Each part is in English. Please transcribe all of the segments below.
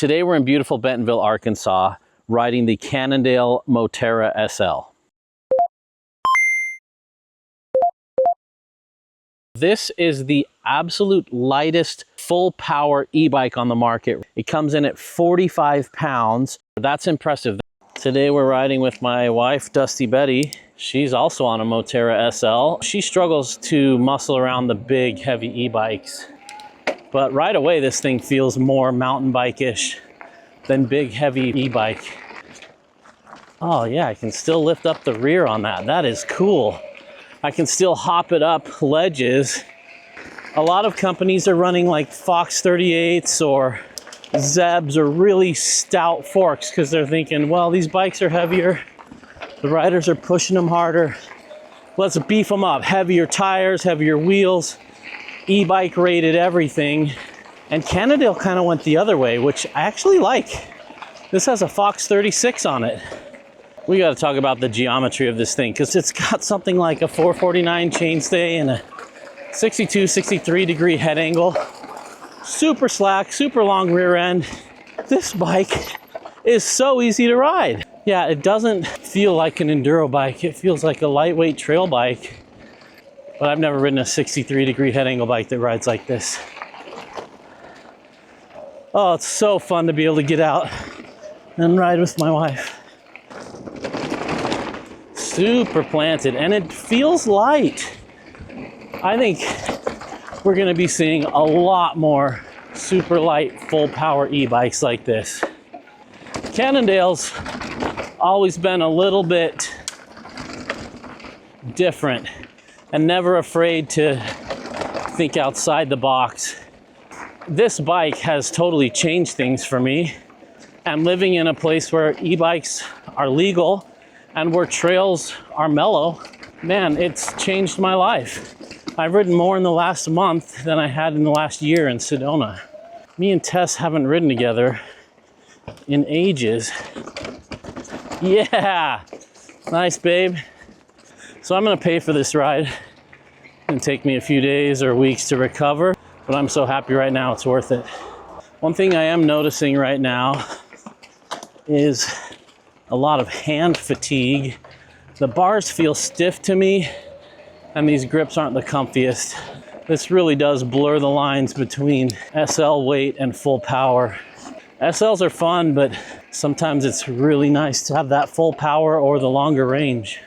Today we're in beautiful Bentonville, Arkansas, riding the Cannondale Moterra SL. This is the absolute lightest full power e-bike on the market. It comes in at 45 pounds. That's impressive. Today we're riding with my wife, Dusty Betty. She's also on a Moterra SL. She struggles to muscle around the big, heavy e-bikes. But right away, this thing feels more mountain bike-ish than big, heavy e-bike. Oh yeah, I can still lift up the rear on that. That is cool. I can still hop it up ledges. A lot of companies are running like Fox 38s or Zebs or really stout forks because they're thinking, well, these bikes are heavier. The riders are pushing them harder. Let's beef them up. Heavier tires, heavier wheels, e-bike rated everything. And Cannondale kind of went the other way, which I actually like. This has a Fox 36 on it. We got to talk about the geometry of this thing because it's got something like a 449 chainstay and a 62, 63 degree head angle. Super slack, super long rear end. This bike is so easy to ride. Yeah, it doesn't feel like an enduro bike. It feels like a lightweight trail bike. But I've never ridden a 63 degree head angle bike that rides like this. Oh, it's so fun to be able to get out and ride with my wife. Super planted, and it feels light. I think we're gonna be seeing a lot more super light, full power e-bikes like this. Cannondale's always been a little bit different and never afraid to think outside the box. This bike has totally changed things for me. And living in a place where e-bikes are legal and where trails are mellow, man, it's changed my life. I've ridden more in the last month than I had in the last year in Sedona. Me and Tess haven't ridden together in ages. Yeah, nice, babe. So I'm gonna pay for this ride. It's gonna take me a few days or weeks to recover, but I'm so happy right now, it's worth it. One thing I am noticing right now is a lot of hand fatigue. The bars feel stiff to me, and these grips aren't the comfiest. This really does blur the lines between SL weight and full power. SLs are fun, but sometimes it's really nice to have that full power or the longer range.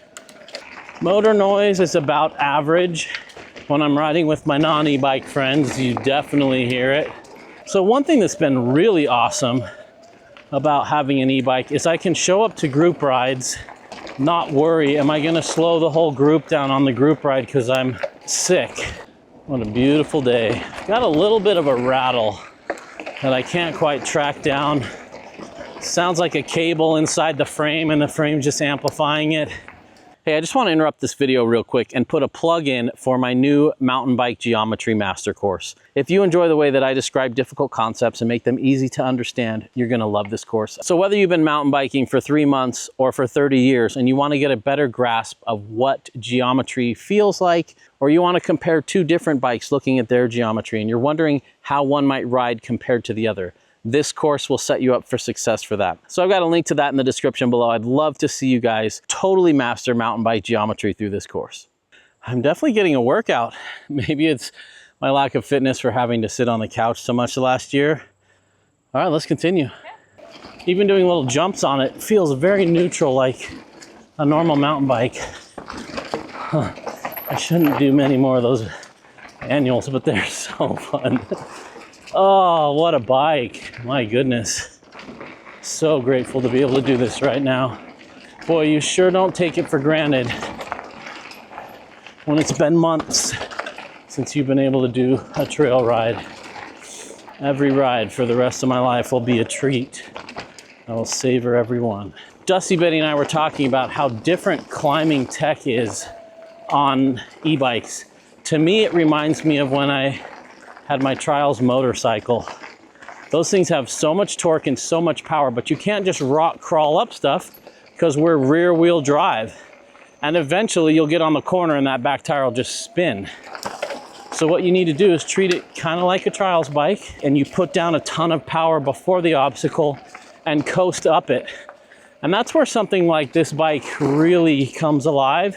Motor noise is about average. When I'm riding with my non-e-bike friends, you definitely hear it. So one thing that's been really awesome about having an e-bike is I can show up to group rides, not worry, am I gonna slow the whole group down on the group ride because I'm sick. What a beautiful day. Got a little bit of a rattle that I can't quite track down. Sounds like a cable inside the frame and the frame's just amplifying it. Hey, I just want to interrupt this video real quick and put a plug in for my new mountain bike geometry master course. If you enjoy the way that I describe difficult concepts and make them easy to understand, you're going to love this course. So whether you've been mountain biking for 3 months or for 30 years and you want to get a better grasp of what geometry feels like, or you want to compare two different bikes looking at their geometry and you're wondering how one might ride compared to the other, this course will set you up for success for that. So I've got a link to that in the description below. I'd love to see you guys totally master mountain bike geometry through this course. I'm definitely getting a workout. Maybe it's my lack of fitness for having to sit on the couch so much the last year. All right, let's continue. Yeah. Even doing little jumps on it feels very neutral, like a normal mountain bike. Huh. I shouldn't do many more of those annuals, but they're so fun. Oh, what a bike. My goodness. So grateful to be able to do this right now. Boy, you sure don't take it for granted when it's been months since you've been able to do a trail ride. Every ride for the rest of my life will be a treat. I will savor every one. Dusty, Betty, and I were talking about how different climbing tech is on e-bikes. To me, it reminds me of when I had my trials motorcycle. Those things have so much torque and so much power, but you can't just rock crawl up stuff because we're rear wheel drive. And eventually you'll get on the corner and that back tire will just spin. So what you need to do is treat it kind of like a trials bike, and you put down a ton of power before the obstacle and coast up it. And that's where something like this bike really comes alive,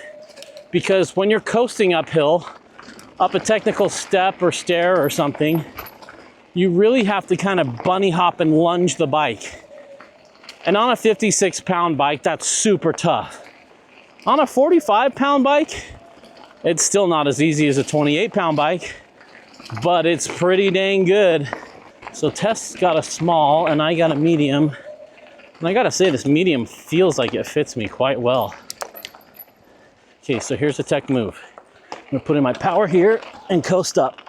because when you're coasting uphill, up a technical step or stair or something, you really have to kind of bunny hop and lunge the bike. And on a 56-pound bike, that's super tough. On a 45-pound bike, it's still not as easy as a 28-pound bike, but it's pretty dang good. So Tess got a small and I got a medium. And I gotta say, this medium feels like it fits me quite well. Okay, so here's the tech move. I'm gonna put in my power here and coast up.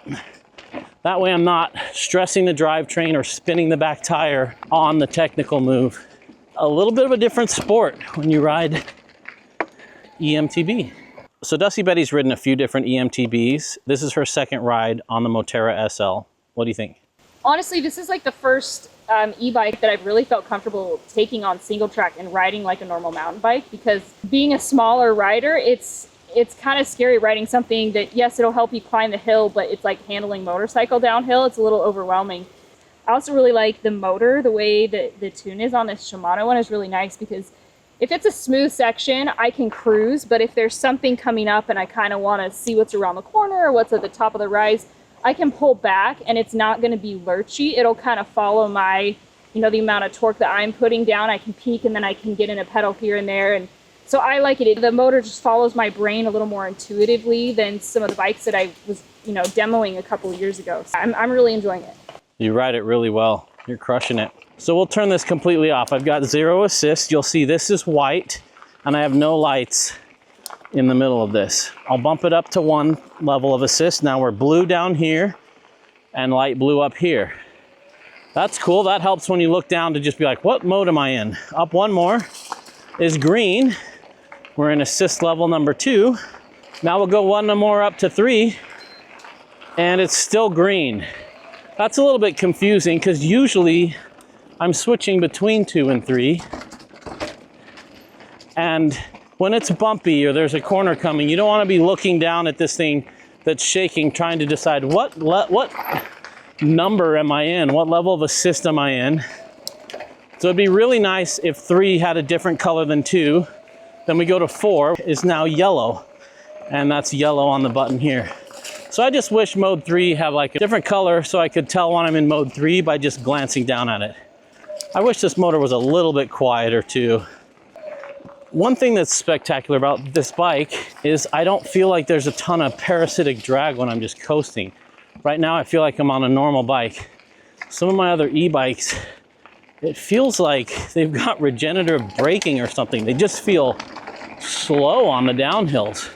That way I'm not stressing the drivetrain or spinning the back tire on the technical move. A little bit of a different sport when you ride eMTB. So Dusty Betty's ridden a few different eMTBs. This is her second ride on the Moterra SL. What do you think? Honestly, this is like the first e-bike that I've really felt comfortable taking on single track and riding like a normal mountain bike, because being a smaller rider, it's kind of scary riding something that, yes, it'll help you climb the hill, but it's like handling motorcycle downhill. It's a little overwhelming. I also really like the motor. The way that the tune is on this Shimano one is really nice, because if it's a smooth section, I can cruise, but if there's something coming up and I kind of want to see what's around the corner or what's at the top of the rise, I can pull back and it's not going to be lurchy. It'll kind of follow my, the amount of torque that I'm putting down. I can peak and then I can get in a pedal here and there. And so I like it. The motor just follows my brain a little more intuitively than some of the bikes that I was, demoing a couple of years ago. So I'm really enjoying it. You ride it really well. You're crushing it. So we'll turn this completely off. I've got 0 assist. You'll see this is white and I have no lights in the middle of this. I'll bump it up to 1 level of assist. Now we're blue down here and light blue up here. That's cool. That helps when you look down to just be like, what mode am I in? Up 1 more is green. We're in assist level number 2. Now we'll go 1 more up to 3 and it's still green. That's a little bit confusing because usually I'm switching between 2 and 3. And when it's bumpy or there's a corner coming, you don't want to be looking down at this thing that's shaking, trying to decide what number am I in? What level of assist am I in? So it'd be really nice if 3 had a different color than 2. Then we go to 4 is now yellow. And that's yellow on the button here. So I just wish mode 3 have like a different color so I could tell when I'm in mode 3 by just glancing down at it. I wish this motor was a little bit quieter too. One thing that's spectacular about this bike is I don't feel like there's a ton of parasitic drag when I'm just coasting. Right now I feel like I'm on a normal bike. Some of my other e-bikes, it feels like they've got regenerative braking or something. They just feel slow on the downhills.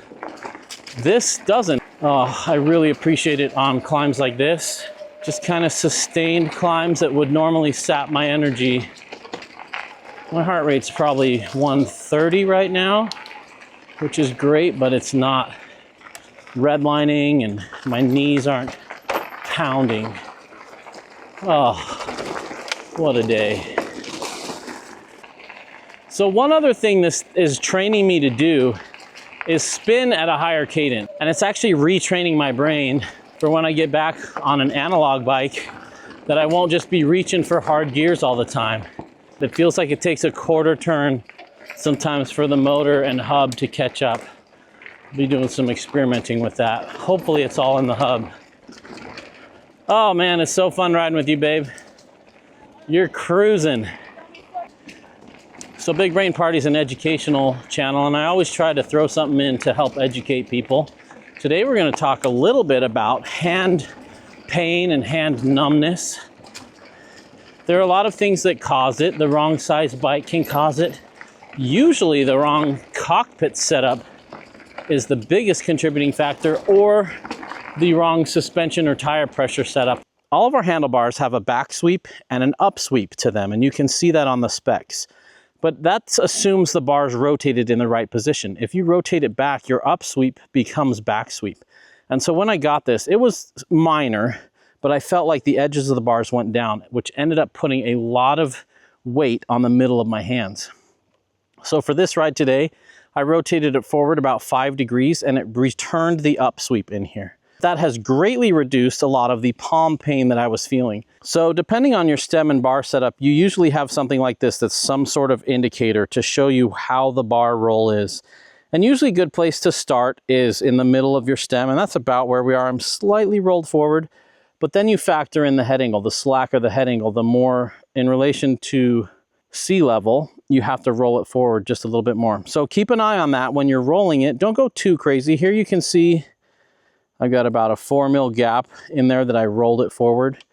This doesn't. Oh, I really appreciate it on climbs like this. Just kind of sustained climbs that would normally sap my energy. My heart rate's probably 130 right now, which is great, but it's not redlining and my knees aren't pounding. Oh, what a day. So one other thing this is training me to do is spin at a higher cadence. And it's actually retraining my brain for when I get back on an analog bike, that I won't just be reaching for hard gears all the time. It feels like it takes a quarter turn sometimes for the motor and hub to catch up. I'll be doing some experimenting with that. Hopefully it's all in the hub. Oh man, it's so fun riding with you, babe. You're cruising. So Big Brain Party is an educational channel, and I always try to throw something in to help educate people. Today we're going to talk a little bit about hand pain and hand numbness. There are a lot of things that cause it. The wrong size bike can cause it. Usually the wrong cockpit setup is the biggest contributing factor, or the wrong suspension or tire pressure setup. All of our handlebars have a back sweep and an up sweep to them, and you can see that on the specs. But that assumes the bar's rotated in the right position. If you rotate it back, your up sweep becomes back sweep. And so when I got this, it was minor, but I felt like the edges of the bars went down, which ended up putting a lot of weight on the middle of my hands. So for this ride today, I rotated it forward about 5 degrees and it returned the up sweep in here. That has greatly reduced a lot of the palm pain that I was feeling. So depending on your stem and bar setup, you usually have something like this that's some sort of indicator to show you how the bar roll is. And usually a good place to start is in the middle of your stem, and that's about where we are. I'm slightly rolled forward, but then you factor in the head angle. The slacker the head angle, the more in relation to sea level, you have to roll it forward just a little bit more. So keep an eye on that when you're rolling it. Don't go too crazy. Here you can see I've got about a 4 mil gap in there that I rolled it forward.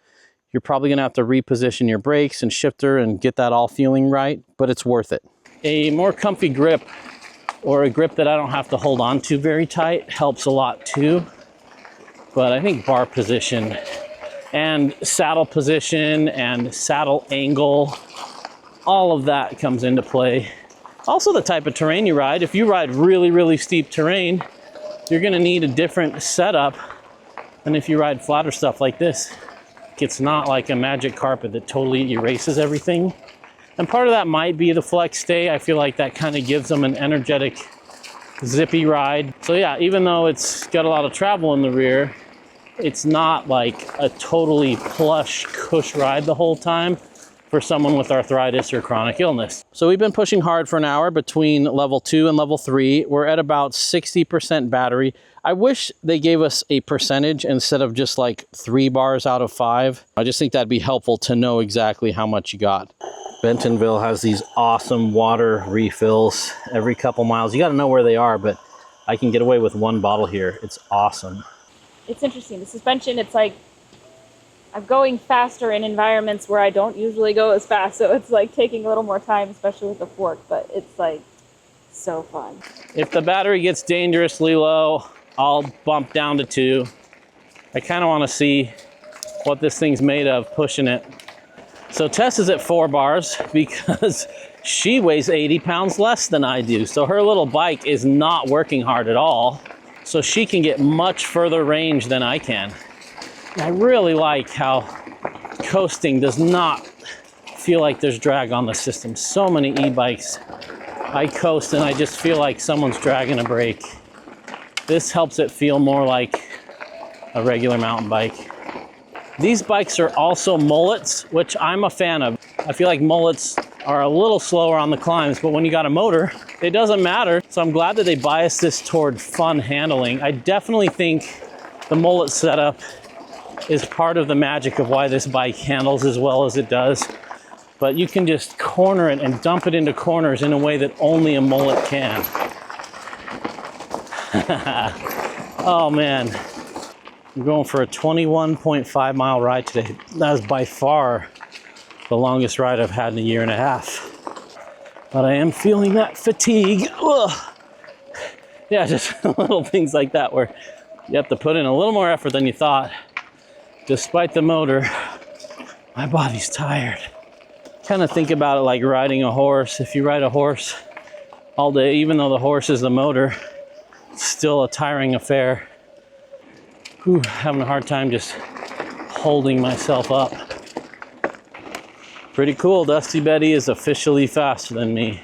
You're probably gonna have to reposition your brakes and shifter and get that all feeling right, but it's worth it. A more comfy grip, or a grip that I don't have to hold on to very tight, helps a lot too. But I think bar position and saddle position and saddle angle, all of that comes into play. Also the type of terrain you ride. If you ride really, really steep terrain, you're gonna need a different setup than if you ride flatter stuff like this. It's not like a magic carpet that totally erases everything. And part of that might be the flex stay. I feel like that kind of gives them an energetic, zippy ride. So yeah, even though it's got a lot of travel in the rear, it's not like a totally plush cush ride the whole time for someone with arthritis or chronic illness. So we've been pushing hard for an hour between level 2 and level 3. We're at about 60% battery. I wish they gave us a percentage instead of just like 3 bars out of 5. I just think that'd be helpful to know exactly how much you got. Bentonville has these awesome water refills every couple miles. You gotta know where they are, but I can get away with 1 bottle here. It's awesome. It's interesting. The suspension, it's like I'm going faster in environments where I don't usually go as fast, so it's like taking a little more time, especially with the fork, but it's like so fun. If the battery gets dangerously low, I'll bump down to 2. I kind of want to see what this thing's made of pushing it. So Tess is at 4 bars because she weighs 80 pounds less than I do, so her little bike is not working hard at all, so she can get much further range than I can. I really like how coasting does not feel like there's drag on the system. So many e-bikes, I coast and I just feel like someone's dragging a brake. This helps it feel more like a regular mountain bike. These bikes are also mullets, which I'm a fan of. I feel like mullets are a little slower on the climbs, but when you got a motor, it doesn't matter. So I'm glad that they biased this toward fun handling. I definitely think the mullet setup is part of the magic of why this bike handles as well as it does. But you can just corner it and dump it into corners in a way that only a mullet can. Oh man, I'm going for a 21.5 mile ride today. That is by far the longest ride I've had in a year and a half. But I am feeling that fatigue. Ugh. Yeah, just little things like that where you have to put in a little more effort than you thought. Despite the motor, my body's tired. Kind of think about it like riding a horse. If you ride a horse all day, even though the horse is the motor, it's still a tiring affair. Whew, having a hard time just holding myself up. Pretty cool. Dusty Betty is officially faster than me.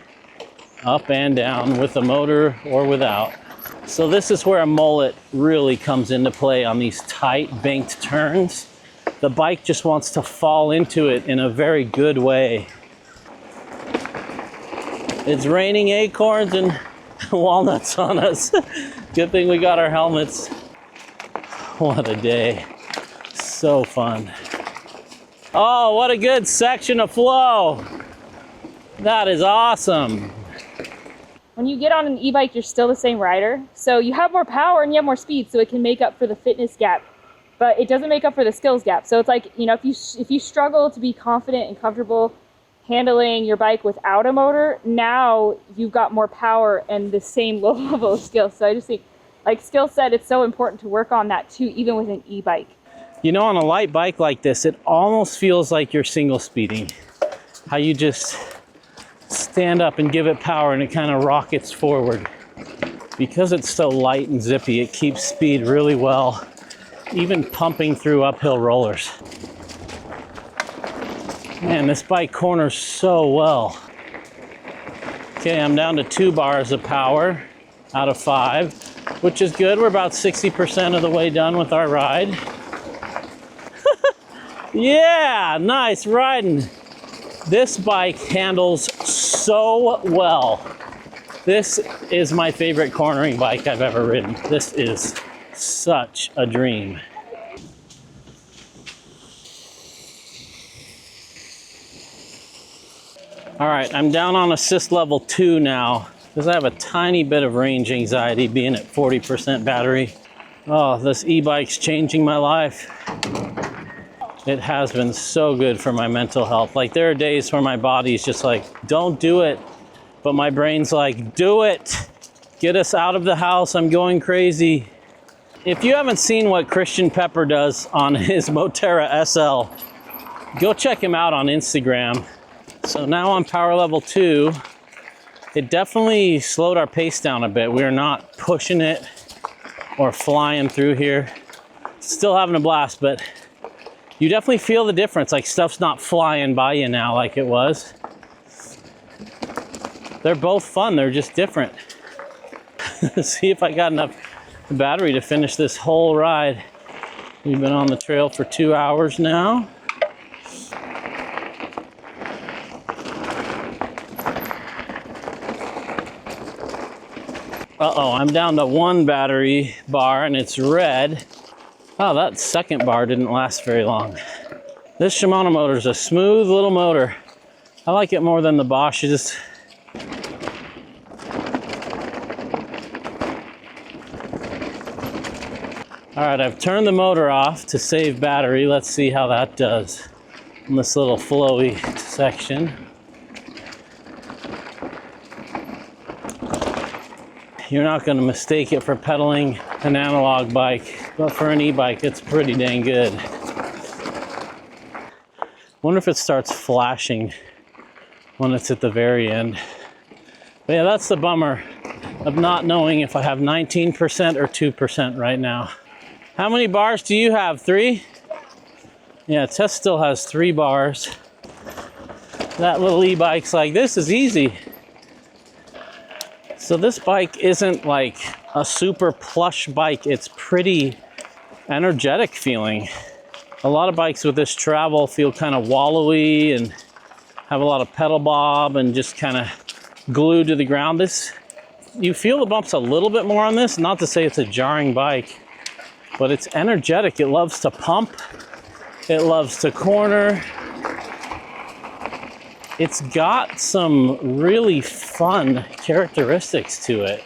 Up and down with a motor or without. So this is where a mullet really comes into play on these tight banked turns. The bike just wants to fall into it in a very good way. It's raining acorns and walnuts on us. Good thing we got our helmets. What a day. So fun. Oh, what a good section of flow. That is awesome. When you get on an e-bike, you're still the same rider. So you have more power and you have more speed, so it can make up for the fitness gap. But it doesn't make up for the skills gap. So it's like, you know, if you struggle to be confident and comfortable handling your bike without a motor, now you've got more power and the same low level of skill. So I just think, like skill set, it's so important to work on that too, even with an e-bike. You know, on a light bike like this, it almost feels like you're single speeding. How you just stand up and give it power and it kind of rockets forward. Because it's so light and zippy, it keeps speed really well, even pumping through uphill rollers. Man, this bike corners so well. Okay, I'm down to 2 bars of power out of 5. which is good. We're about 60% of the way done with our ride. Yeah, nice riding. This bike handles so well. This is my favorite cornering bike I've ever ridden. This is such a dream. All right, I'm down on assist level 2 now because I have a tiny bit of range anxiety being at 40% battery. Oh, this e-bike's changing my life. It has been so good for my mental health. Like, there are days where my body's just like, don't do it. But my brain's like, do it. Get us out of the house. I'm going crazy. If you haven't seen what Christian Pepper does on his Moterra SL, go check him out on Instagram. So now on power level 2, it definitely slowed our pace down a bit. We are not pushing it or flying through here. Still having a blast, but you definitely feel the difference. Like, stuff's not flying by you now like it was. They're both fun, they're just different. See if I got enough battery to finish this whole ride. We've been on the trail for 2 hours now. Uh-oh, I'm down to 1 battery bar and it's red. Oh, that second bar didn't last very long. This Shimano motor is a smooth little motor. I like it more than the Bosch's. All right, I've turned the motor off to save battery. Let's see how that does in this little flowy section. You're not going to mistake it for pedaling an analog bike, but for an e-bike, it's pretty dang good. Wonder if it starts flashing when it's at the very end. But yeah, that's the bummer of not knowing if I have 19% or 2% right now. How many bars do you have? 3? Yeah, Tess still has 3 bars. That little e-bike's like, this is easy. So this bike isn't like a super plush bike. It's pretty energetic feeling. A lot of bikes with this travel feel kind of wallowy and have a lot of pedal bob and just kind of glued to the ground. This, you feel the bumps a little bit more on this. Not to say it's a jarring bike, but it's energetic. It loves to pump. It loves to corner. It's got some really fun characteristics to it.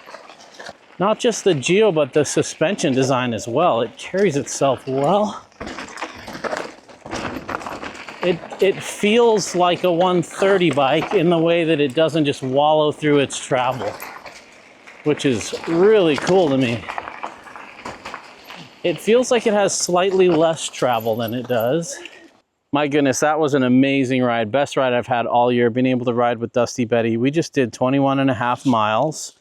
Not just the geo, but the suspension design as well. It carries itself well. It feels like a 130 bike in the way that it doesn't just wallow through its travel, which is really cool to me. It feels like it has slightly less travel than it does. My goodness, that was an amazing ride. Best ride I've had all year, being able to ride with Dusty Betty. We just did 21.5 miles.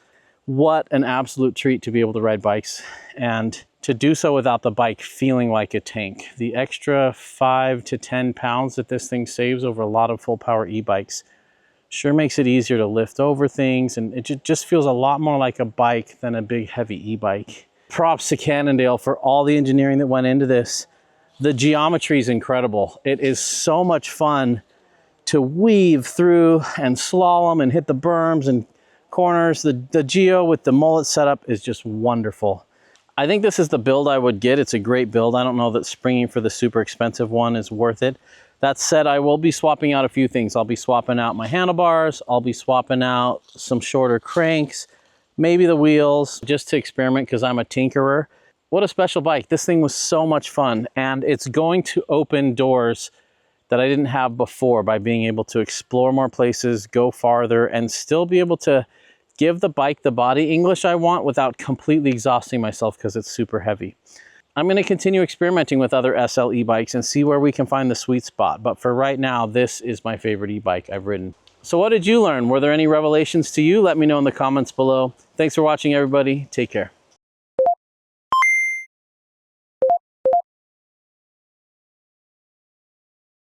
What an absolute treat to be able to ride bikes and to do so without the bike feeling like a tank. The extra 5 to 10 pounds that this thing saves over a lot of full power e-bikes sure makes it easier to lift over things, and it just feels a lot more like a bike than a big heavy e-bike. Props to Cannondale for all the engineering that went into this. The geometry is incredible. It is so much fun to weave through and slalom and hit the berms and corners. The geo with the mullet setup is just wonderful. I think this is the build I would get. It's a great build. I don't know that springing for the super expensive one is worth it. That said, I will be swapping out a few things. I'll be swapping out my handlebars. I'll be swapping out some shorter cranks, maybe the wheels, just to experiment because I'm a tinkerer. What a special bike. This thing was so much fun, and it's going to open doors that I didn't have before by being able to explore more places, go farther, and still be able to give the bike the body English I want without completely exhausting myself because it's super heavy. I'm going to continue experimenting with other SL e-bikes and see where we can find the sweet spot. But for right now, this is my favorite e-bike I've ridden. So what did you learn? Were there any revelations to you? Let me know in the comments below. Thanks for watching, everybody. Take care.